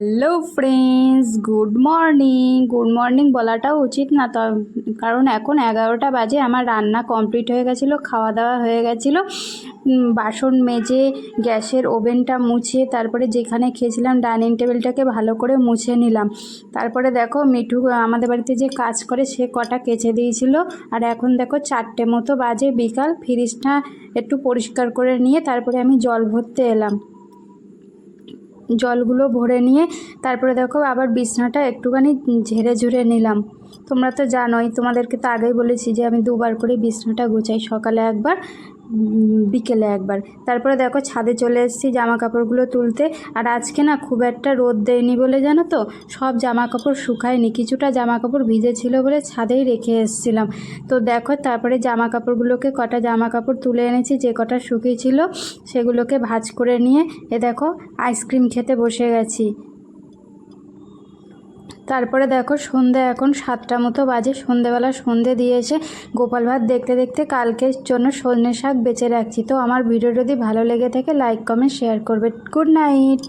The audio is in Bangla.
হ্যালো ফ্রেন্ডস, গুড মর্নিং বলাটাও উচিত না, কারণ এখন 11টা বাজে। আমার রান্না কমপ্লিট হয়ে গেছিলো, খাওয়া দাওয়া হয়ে গেছিলো, বাসন মেজে গ্যাসের ওভেনটা মুছে তারপরে যেখানে খেয়েছিলাম ডাইনিং টেবিলটাকে ভালো করে মুছে নিলাম। তারপরে দেখো মিঠু আমাদের বাড়িতে যে কাজ করে সে কটা কেচে দিয়েছিল। আর এখন দেখো 4টে মতো বাজে বিকাল। ফ্রিজটা একটু পরিষ্কার করে নিয়ে তারপরে আমি জল ভরতে এলাম। জলগুলো ভরে নিয়ে তারপরে দেখো আবার বিছনাটা একটুখানি ঝেড়ে নিলাম। তোমরা তো জানোই, তোমাদেরকে তো আগেই বলেছি যে আমি দুবার করে বিছনাটা গুছাই, সকালে একবার বিকেলে একবার। তারপরে দেখো ছাদে চলে এসেছি জামা কাপড়গুলো তুলতে। আর আজকে না খুব একটা রোদ দেয়নি বলে জানো তো, সব জামা কাপড় শুকায়নি, কিছুটা জামা কাপড় ভিজেছিল বলে ছাদেই রেখে এসেছিলাম। তো দেখো তারপরে জামা কাপড়গুলোকে কটা জামা কাপড় তুলে এনেছি, যে কটা শুকিয়েছিল সেগুলোকে ভাঁজ করে নিয়ে দেখো আইসক্রিম খেতে বসে গেছি। তারপরে দেখো সন্ধে এখন 7টা মতো বাজে, সন্ধেবেলা সন্ধে দিয়ে এসে গোপাল ভাত দেখতে দেখতে কালকের জন্য সজনে শাক বেঁচে রাখছি। তো আমার ভিডিও যদি ভালো লেগে থাকে লাইক কমেন্ট শেয়ার করবে। Good night.